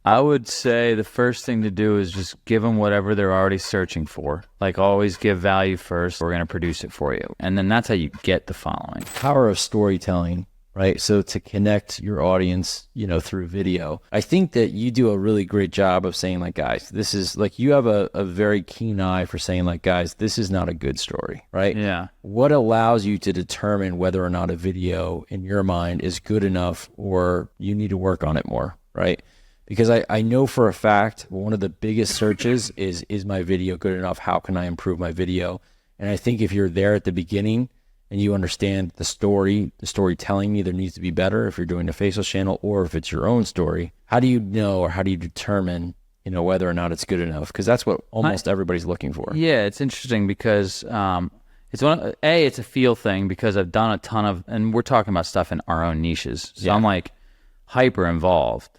I would say the first thing to do is just give them whatever they're already searching for. Like always give value first. We're going to produce it for you. And then that's how you get the following. Power of storytelling, right? So to connect your audience, through video, I think that you do a really great job of saying like, guys, this is like, you have a very keen eye for saying like, guys, this is not a good story, right? Yeah. What allows you to determine whether or not a video in your mind is good enough or you need to work on it more, right? Because I know for a fact, one of the biggest searches is my video good enough? How can I improve my video? And I think if you're there at the beginning and you understand the storytelling either needs to be better if you're doing a faceless channel or if it's your own story, how do you know or how do you determine, whether or not it's good enough? Because that's what almost everybody's looking for. Yeah, it's interesting because it's it's a feel thing because I've done a ton of, and we're talking about stuff in our own niches. So I'm like hyper involved.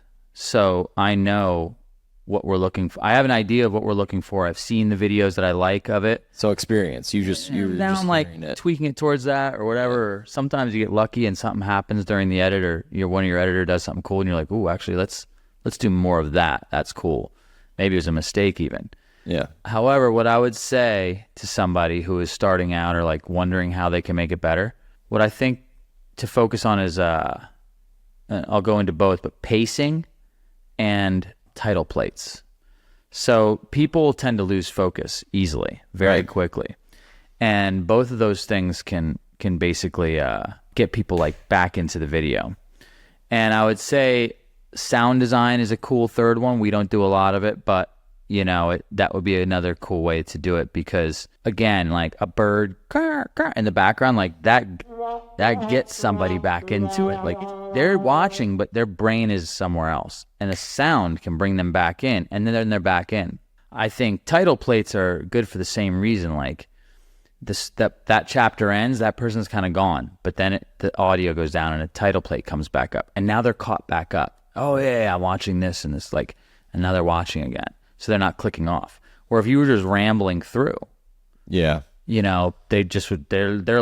So I know what we're looking for. I have an idea of what we're looking for. I've seen the videos that I like of it. So experience. Now I'm like tweaking it towards that or whatever. Yeah. Sometimes you get lucky and something happens during the edit, or one of your editor does something cool, and you're like, "Ooh, actually, let's do more of that. That's cool." Maybe it was a mistake even. Yeah. However, what I would say to somebody who is starting out or like wondering how they can make it better, what I think to focus on is I'll go into both, but pacing and title plates. So people tend to lose focus easily, very quickly. And both of those things can basically get people like back into the video. And I would say sound design is a cool third one. We don't do a lot of it, but that would be another cool way to do it because again, like a bird in the background, like that gets somebody back into it. Like they're watching, but their brain is somewhere else, and a sound can bring them back in, and then they're back in. I think title plates are good for the same reason. Like that chapter ends, that person's kind of gone, but then the audio goes down and a title plate comes back up, and now they're caught back up. Oh yeah, I'm watching this and this, like, and now they're watching again. So they're not clicking off. Or if you were just rambling through, they're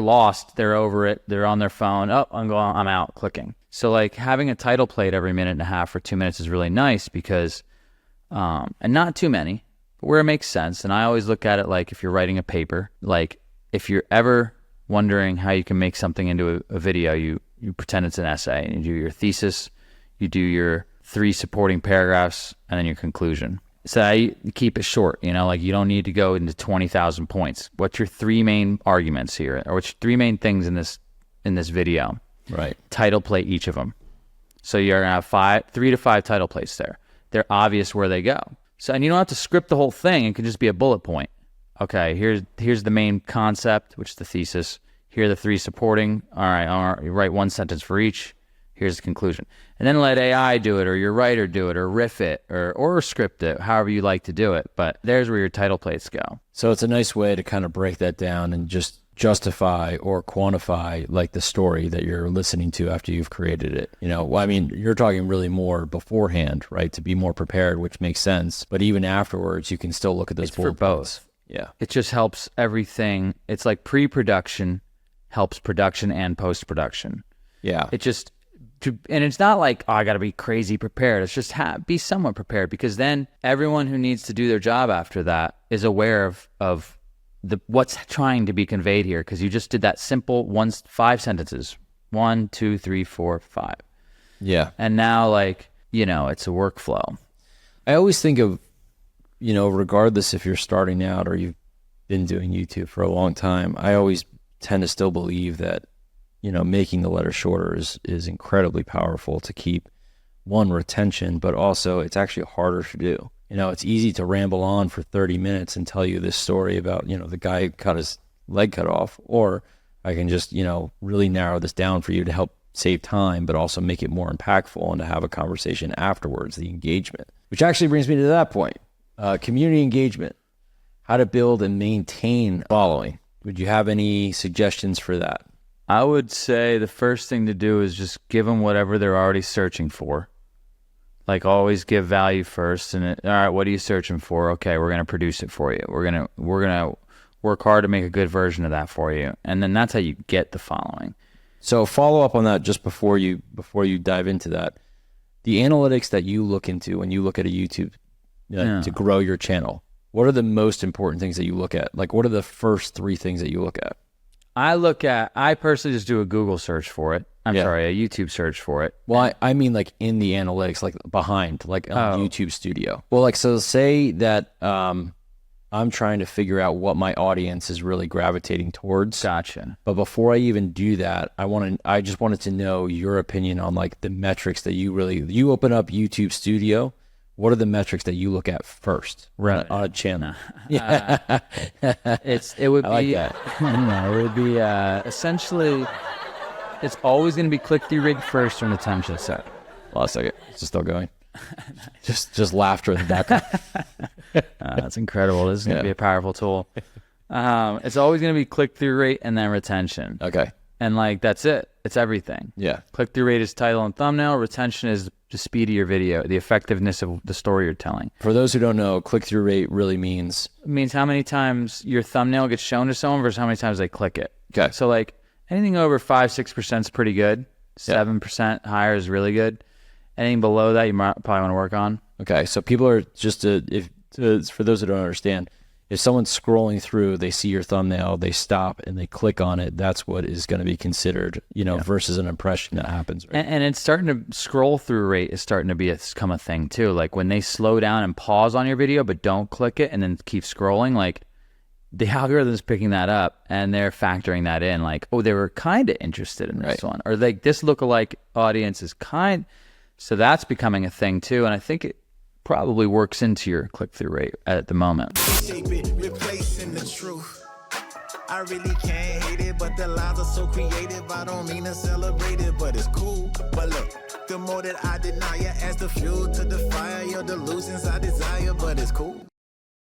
lost. They're over it. They're on their phone. Oh, I'm out clicking. So like having a title plate every minute and a half or 2 minutes is really nice because, and not too many, but where it makes sense. And I always look at it like if you're writing a paper, like if you're ever wondering how you can make something into a video, you pretend it's an essay and you do your thesis, you do your 3 supporting paragraphs, and then your conclusion. So I keep it short, like you don't need to go into 20,000 points. What's your 3 main arguments here? Or what's your 3 main things in this video? Right. Title plate each of them. So you're going to have 3 to 5 title plates there. They're obvious where they go. So, and you don't have to script the whole thing. It can just be a bullet point. Okay, here's the main concept, which is the thesis. Here are the 3 supporting. All right, you write 1 sentence for each. Here's the conclusion. And then let AI do it, or your writer do it, or riff it, or script it, however you like to do it. But there's where your title plates go. So it's a nice way to kind of break that down and just justify or quantify like the story that you're listening to after you've created it. You're talking really more beforehand, right? To be more prepared, which makes sense. But even afterwards, you can still look at those bullet points. Yeah. It just helps everything. It's like pre-production helps production and post-production. Yeah. And it's not like, I got to be crazy prepared. It's just be somewhat prepared, because then everyone who needs to do their job after that is aware of what's trying to be conveyed here, because you just did that simple 5 sentences. 1, 2, 3, 4, 5. Yeah. And now, it's a workflow. I always think of, regardless if you're starting out or you've been doing YouTube for a long time, I always tend to still believe that making the letter shorter is incredibly powerful to keep retention, but also it's actually harder to do. It's easy to ramble on for 30 minutes and tell you this story about, the guy who got his leg cut off, or I can just, really narrow this down for you to help save time, but also make it more impactful and to have a conversation afterwards, the engagement, which actually brings me to that point. Community engagement, how to build and maintain following. Would you have any suggestions for that? I would say the first thing to do is just give them whatever they're already searching for. Like always give value first. And all right, what are you searching for? Okay, we're going to produce it for you. We're going to work hard to make a good version of that for you. And then that's how you get the following. So follow up on that just before you dive into that. the analytics that you look into when you look at a YouTube to grow your channel, what are the most important things that you look at? Like, what are the first 3 things that you look at? I personally just do a Google search for it. A YouTube search for it. Well, I mean like in the analytics, like behind, like on YouTube Studio. Well, like, so say that I'm trying to figure out what my audience is really gravitating towards. Gotcha. But before I even do that, I just wanted to know your opinion on like the metrics that you open up YouTube Studio. What are the metrics that you look at first on a channel? It would be essentially, it's always going to be click-through rate first and retention set. Last second, it's still going. just laughter in the background. That's incredible. This is going to be a powerful tool. It's always going to be click-through rate and then retention. Okay. And like, that's it. It's everything. Yeah. Click-through rate is title and thumbnail. Retention is the speed of your video, the effectiveness of the story you're telling. For those who don't know, click-through rate really means... It means how many times your thumbnail gets shown to someone versus how many times they click it. Okay. So like anything over 5-6% is pretty good. 7% higher is really good. Anything below that, you might probably want to work on. Okay. So people are for those who don't understand, if someone's scrolling through, they see your thumbnail, they stop and they click on it, that's what is going to be considered, versus an impression that happens. Right? And it's starting to, scroll through rate is starting to become a thing too. Like when they slow down and pause on your video, but don't click it and then keep scrolling, like the algorithm is picking that up and they're factoring that in. Like, oh, they were kind of interested in this one, or like this lookalike audience is so that's becoming a thing too. And I think it probably works into your click-through rate at the moment. Replacing the truth. I really can't hate it, but the lies are so creative. I don't mean to celebrate it, but it's cool. But look, the more that I deny you, as the fuel to the fire, your delusions I desire, but it's cool.